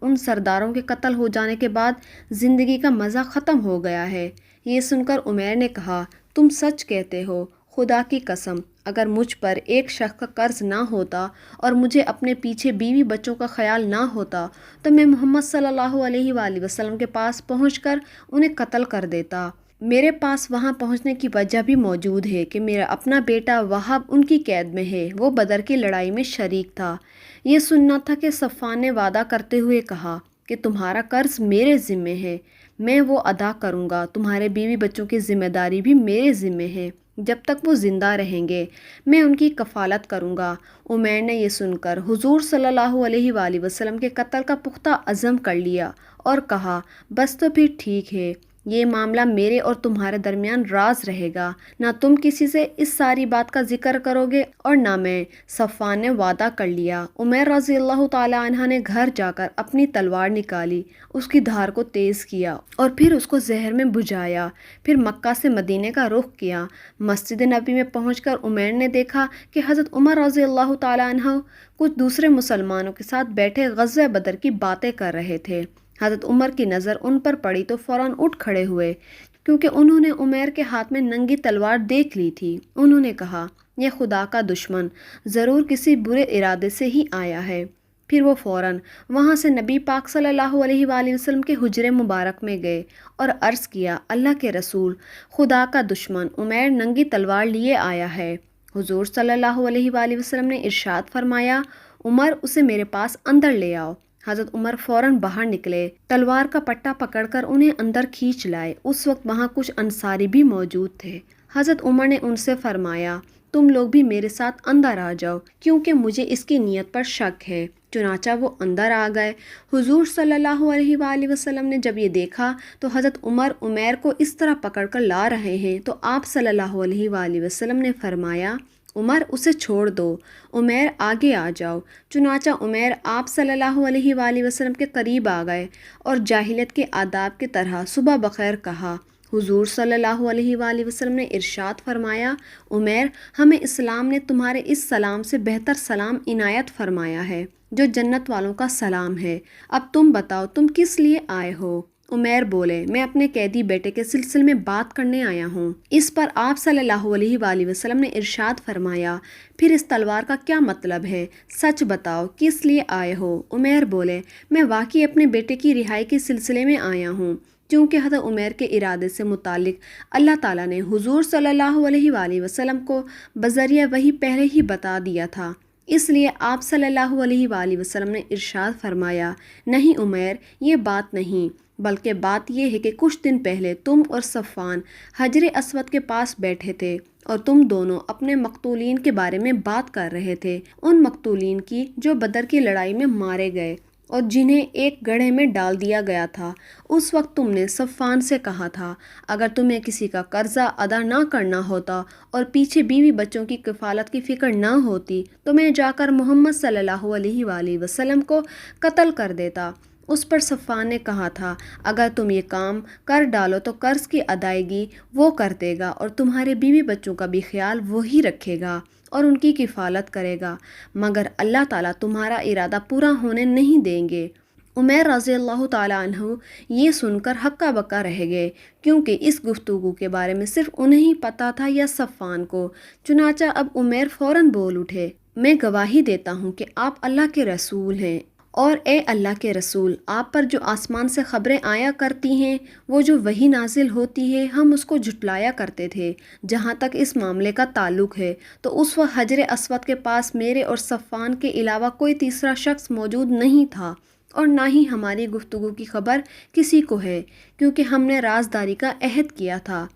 ان سرداروں کے قتل ہو جانے کے بعد زندگی کا مزہ ختم ہو گیا ہے۔ یہ سن کر عمیر نے کہا، تم سچ کہتے ہو، خدا کی قسم اگر مجھ پر ایک شخص کا قرض نہ ہوتا اور مجھے اپنے پیچھے بیوی بچوں کا خیال نہ ہوتا تو میں محمد صلی اللہ علیہ وآلہ وسلم کے پاس پہنچ کر انہیں قتل کر دیتا۔ میرے پاس وہاں پہنچنے کی وجہ بھی موجود ہے کہ میرا اپنا بیٹا وہب ان کی قید میں ہے، وہ بدر کی لڑائی میں شریک تھا۔ یہ سننا تھا کہ صفوان نے وعدہ کرتے ہوئے کہا کہ تمہارا قرض میرے ذمے ہے، میں وہ ادا کروں گا، تمہارے بیوی بچوں کی ذمہ داری بھی میرے ذمے ہے، جب تک وہ زندہ رہیں گے میں ان کی کفالت کروں گا۔ عمیر نے یہ سن کر حضور صلی اللہ علیہ وآلہ وسلم کے قتل کا پختہ عزم کر لیا اور کہا، بس تو پھر ٹھیک ہے، یہ معاملہ میرے اور تمہارے درمیان راز رہے گا، نہ تم کسی سے اس ساری بات کا ذکر کرو گے اور نہ میں۔ صفوان نے وعدہ کر لیا۔ عمیر رضی اللہ تعالیٰ عنہ نے گھر جا کر اپنی تلوار نکالی، اس کی دھار کو تیز کیا اور پھر اس کو زہر میں بجھایا، پھر مکہ سے مدینے کا رخ کیا۔ مسجد نبی میں پہنچ کر عمیر نے دیکھا کہ حضرت عمر رضی اللہ تعالیٰ عنہ کچھ دوسرے مسلمانوں کے ساتھ بیٹھے غزوہ بدر کی باتیں کر رہے تھے۔ حضرت عمر کی نظر ان پر پڑی تو فوراً اٹھ کھڑے ہوئے، کیونکہ انہوں نے عمیر کے ہاتھ میں ننگی تلوار دیکھ لی تھی۔ انہوں نے کہا، یہ خدا کا دشمن ضرور کسی برے ارادے سے ہی آیا ہے۔ پھر وہ فوراً وہاں سے نبی پاک صلی اللہ علیہ وآلہ وسلم کے حجرے مبارک میں گئے اور عرض کیا، اللہ کے رسول، خدا کا دشمن عمیر ننگی تلوار لیے آیا ہے۔ حضور صلی اللہ علیہ وآلہ وسلم نے ارشاد فرمایا، عمر اسے میرے پاس اندر لے آؤ۔ حضرت عمر فوراً باہر نکلے، تلوار کا پٹا پکڑ کر انہیں اندر کھینچ لائے۔ اس وقت وہاں کچھ انصاری بھی موجود تھے۔ حضرت عمر نے ان سے فرمایا، تم لوگ بھی میرے ساتھ اندر آ جاؤ، کیونکہ مجھے اس کی نیت پر شک ہے۔ چنانچہ وہ اندر آ گئے۔ حضور صلی اللہ علیہ وآلہ وسلم نے جب یہ دیکھا تو حضرت عمیر کو اس طرح پکڑ کر لا رہے ہیں تو آپ صلی اللہ علیہ وآلہ وسلم نے فرمایا، عمر اسے چھوڑ دو، عمیر آگے آ جاؤ۔ چنانچہ عمیر آپ صلی اللہ علیہ وآلہ وسلم کے قریب آ گئے اور جاہلیت کے آداب کی طرح صبح بخیر کہا۔ حضور صلی اللہ علیہ وآلہ وسلم نے ارشاد فرمایا، عمیر، ہمیں اسلام نے تمہارے اس سلام سے بہتر سلام عنایت فرمایا ہے جو جنت والوں کا سلام ہے۔ اب تم بتاؤ تم کس لیے آئے ہو؟ عمیر بولے، میں اپنے قیدی بیٹے کے سلسلے میں بات کرنے آیا ہوں۔ اس پر آپ صلی اللہ علیہ وآلہ وسلم نے ارشاد فرمایا، پھر اس تلوار کا کیا مطلب ہے؟ سچ بتاؤ کس لیے آئے ہو؟ عمیر بولے، میں واقعی اپنے بیٹے کی رہائی کے سلسلے میں آیا ہوں، کیونکہ حضرت عمیر کے ارادے سے متعلق اللہ تعالیٰ نے حضور صلی اللہ علیہ وآلہ وسلم کو بذریعہ وحی پہلے ہی بتا دیا تھا، اس لیے آپ صلی اللہ علیہ وآلہ وسلم نے ارشاد فرمایا، نہیں عمیر، یہ بات نہیں، بلکہ بات یہ ہے کہ کچھ دن پہلے تم اور صفوان حجر اسود کے پاس بیٹھے تھے اور تم دونوں اپنے مقتولین کے بارے میں بات کر رہے تھے، ان مقتولین کی جو بدر کی لڑائی میں مارے گئے اور جنہیں ایک گڑھے میں ڈال دیا گیا تھا۔ اس وقت تم نے صفوان سے کہا تھا، اگر تمہیں کسی کا قرضہ ادا نہ کرنا ہوتا اور پیچھے بیوی بچوں کی کفالت کی فکر نہ ہوتی تو میں جا کر محمد صلی اللہ علیہ وآلہ وسلم کو قتل کر دیتا۔ اس پر صفوان نے کہا تھا، اگر تم یہ کام کر ڈالو تو قرض کی ادائیگی وہ کر دے گا اور تمہارے بیوی بچوں کا بھی خیال وہی رکھے گا اور ان کی کفالت کرے گا، مگر اللہ تعالیٰ تمہارا ارادہ پورا ہونے نہیں دیں گے۔ عمیر رضی اللہ تعالیٰ عنہ یہ سن کر ہکا بکا رہ گئے، کیونکہ اس گفتگو کے بارے میں صرف انہیں ہی پتہ تھا یا صفوان کو۔ چنانچہ اب عمیر فوراً بول اٹھے، میں گواہی دیتا ہوں کہ آپ اللہ کے رسول ہیں، اور اے اللہ کے رسول، آپ پر جو آسمان سے خبریں آیا کرتی ہیں، وہ جو وحی نازل ہوتی ہے، ہم اس کو جھٹلایا کرتے تھے۔ جہاں تک اس معاملے کا تعلق ہے تو اس وقت حجر اسود کے پاس میرے اور صفوان کے علاوہ کوئی تیسرا شخص موجود نہیں تھا، اور نہ ہی ہماری گفتگو کی خبر کسی کو ہے، کیونکہ ہم نے رازداری کا عہد کیا تھا۔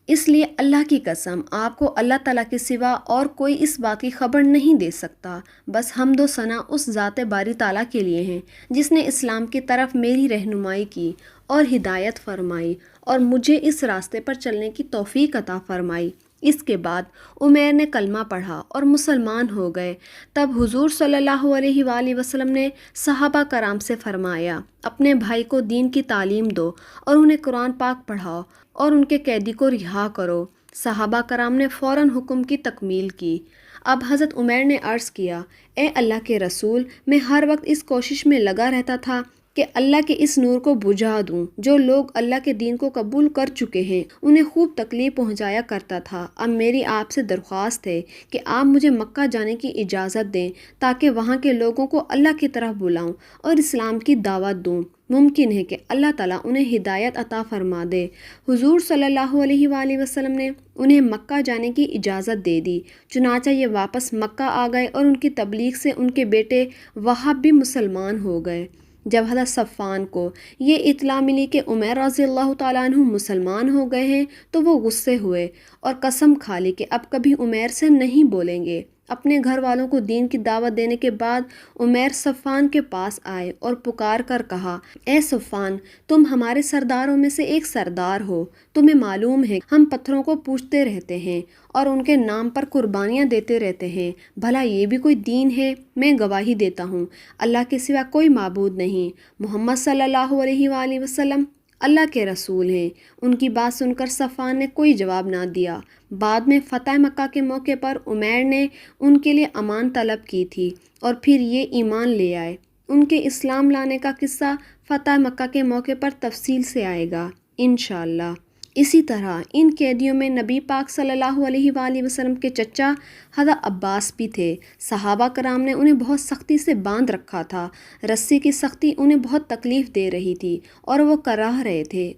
اس لیے اللہ کی قسم، آپ کو اللہ تعالیٰ کے سوا اور کوئی اس بات کی خبر نہیں دے سکتا۔ بس حمد و ثنا اس ذات باری تعالیٰ کے لیے ہیں جس نے اسلام کی طرف میری رہنمائی کی اور ہدایت فرمائی اور مجھے اس راستے پر چلنے کی توفیق عطا فرمائی۔ اس کے بعد عمیر نے کلمہ پڑھا اور مسلمان ہو گئے۔ تب حضور صلی اللہ علیہ وآلہ وسلم نے صحابہ کرام سے فرمایا، اپنے بھائی کو دین کی تعلیم دو اور انہیں قرآن پاک پڑھاؤ اور ان کے قیدی کو رہا کرو۔ صحابہ کرام نے فوراً حکم کی تکمیل کی۔ اب حضرت عمیر نے عرض کیا، اے اللہ کے رسول، میں ہر وقت اس کوشش میں لگا رہتا تھا کہ کہ اللہ کے اس نور کو بجھا دوں۔ جو لوگ اللہ کے دین کو قبول کر چکے ہیں انہیں خوب تکلیف پہنچایا کرتا تھا۔ اب میری آپ سے درخواست ہے کہ آپ مجھے مکہ جانے کی اجازت دیں تاکہ وہاں کے لوگوں کو اللہ کی طرف بلاؤں اور اسلام کی دعوت دوں۔ ممکن ہے کہ اللہ تعالیٰ انہیں ہدایت عطا فرما دے۔ حضور صلی اللہ علیہ وآلہ وسلم نے انہیں مکہ جانے کی اجازت دے دی، چنانچہ یہ واپس مکہ آ گئے اور ان کی تبلیغ سے ان کے بیٹے وہب بھی مسلمان ہو گئے۔ جب حضرت صفوان کو یہ اطلاع ملی کہ عمیر رضی اللہ تعالیٰ عنہ مسلمان ہو گئے ہیں تو وہ غصے ہوئے اور قسم کھا لی کہ اب کبھی عمیر سے نہیں بولیں گے۔ اپنے گھر والوں کو دین کی دعوت دینے کے بعد عمیر صفوان کے پاس آئے اور پکار کر کہا، اے صفوان، تم ہمارے سرداروں میں سے ایک سردار ہو۔ تمہیں معلوم ہے ہم پتھروں کو پوجتے رہتے ہیں اور ان کے نام پر قربانیاں دیتے رہتے ہیں، بھلا یہ بھی کوئی دین ہے؟ میں گواہی دیتا ہوں اللہ کے سوا کوئی معبود نہیں، محمد صلی اللہ علیہ وآلہ وسلم اللہ کے رسول ہیں۔ ان کی بات سن کر صفوان نے کوئی جواب نہ دیا۔ بعد میں فتح مکہ کے موقع پر عمیر نے ان کے لیے امان طلب کی تھی اور پھر یہ ایمان لے آئے۔ ان کے اسلام لانے کا قصہ فتح مکہ کے موقع پر تفصیل سے آئے گا انشاءاللہ۔ اسی طرح ان قیدیوں میں نبی پاک صلی اللہ علیہ وآلہ وسلم کے چچا حضرت عباس بھی تھے۔ صحابہ کرام نے انہیں بہت سختی سے باندھ رکھا تھا۔ رسی کی سختی انہیں بہت تکلیف دے رہی تھی اور وہ کراہ رہے تھے۔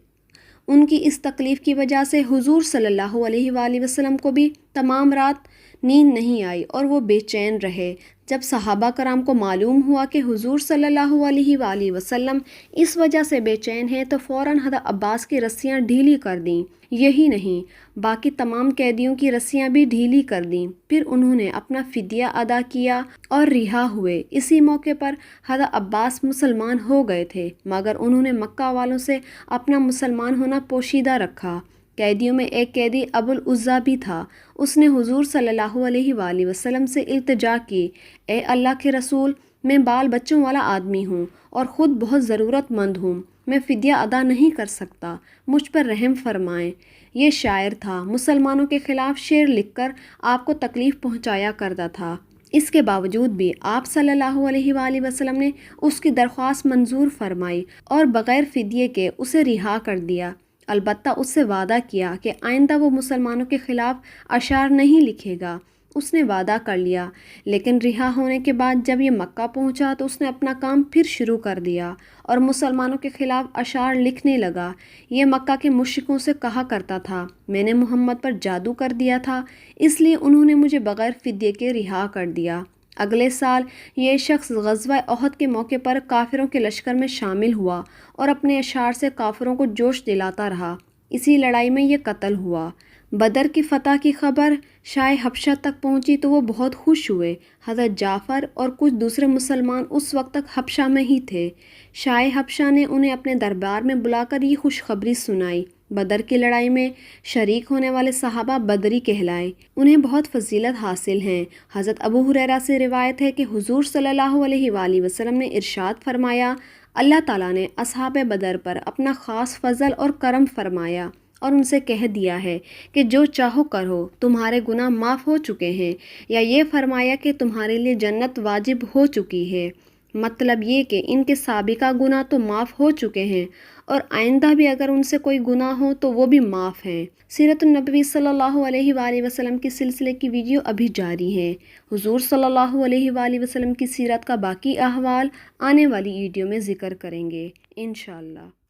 ان کی اس تکلیف کی وجہ سے حضور صلی اللہ علیہ وآلہ وسلم کو بھی تمام رات نیند نہیں آئی اور وہ بے چین رہے۔ جب صحابہ کرام کو معلوم ہوا کہ حضور صلی اللہ علیہ وآلہ وسلم اس وجہ سے بے چین ہیں تو فوراً حضرت عباس کی رسیاں ڈھیلی کر دیں۔ یہی نہیں، باقی تمام قیدیوں کی رسیاں بھی ڈھیلی کر دیں۔ پھر انہوں نے اپنا فدیہ ادا کیا اور رہا ہوئے۔ اسی موقع پر حضرت عباس مسلمان ہو گئے تھے، مگر انہوں نے مکہ والوں سے اپنا مسلمان ہونا پوشیدہ رکھا۔ قیدیوں میں ایک قیدی ابو العزا بھی تھا۔ اس نے حضور صلی اللہ علیہ وآلہ وسلم سے التجا کی، اے اللہ کے رسول، میں بال بچوں والا آدمی ہوں اور خود بہت ضرورت مند ہوں، میں فدیہ ادا نہیں کر سکتا، مجھ پر رحم فرمائیں۔ یہ شاعر تھا، مسلمانوں کے خلاف شعر لکھ کر آپ کو تکلیف پہنچایا کرتا تھا۔ اس کے باوجود بھی آپ صلی اللہ علیہ وآلہ وسلم نے اس کی درخواست منظور فرمائی اور بغیر فدیے کے اسے رہا کر دیا۔ البتہ اس سے وعدہ کیا کہ آئندہ وہ مسلمانوں کے خلاف اشعار نہیں لکھے گا۔ اس نے وعدہ کر لیا، لیکن رہا ہونے کے بعد جب یہ مکہ پہنچا تو اس نے اپنا کام پھر شروع کر دیا اور مسلمانوں کے خلاف اشعار لکھنے لگا۔ یہ مکہ کے مشرکوں سے کہا کرتا تھا، میں نے محمد پر جادو کر دیا تھا، اس لیے انہوں نے مجھے بغیر فدیے کے رہا کر دیا۔ اگلے سال یہ شخص غزوہ احد کے موقع پر کافروں کے لشکر میں شامل ہوا اور اپنے اشعار سے کافروں کو جوش دلاتا رہا۔ اسی لڑائی میں یہ قتل ہوا۔ بدر کی فتح کی خبر شاہ حبشہ تک پہنچی تو وہ بہت خوش ہوئے۔ حضرت جعفر اور کچھ دوسرے مسلمان اس وقت تک حبشہ میں ہی تھے۔ شاہ حبشہ نے انہیں اپنے دربار میں بلا کر یہ خوشخبری سنائی۔ بدر کی لڑائی میں شریک ہونے والے صحابہ بدری کہلائے، انہیں بہت فضیلت حاصل ہیں۔ حضرت ابو ہریرہ سے روایت ہے کہ حضور صلی اللہ علیہ وآلہ وسلم نے ارشاد فرمایا، اللہ تعالیٰ نے اصحاب بدر پر اپنا خاص فضل اور کرم فرمایا اور ان سے کہہ دیا ہے کہ جو چاہو کرو، تمہارے گناہ معاف ہو چکے ہیں، یا یہ فرمایا کہ تمہارے لیے جنت واجب ہو چکی ہے۔ مطلب یہ کہ ان کے سابقہ گناہ تو معاف ہو چکے ہیں اور آئندہ بھی اگر ان سے کوئی گناہ ہو تو وہ بھی معاف ہیں۔ سیرت النبوی صلی اللہ علیہ وآلہ وسلم کی سلسلے کی ویڈیو ابھی جاری ہے۔ حضور صلی اللہ علیہ وآلہ وسلم کی سیرت کا باقی احوال آنے والی ویڈیو میں ذکر کریں گے انشاءاللہ۔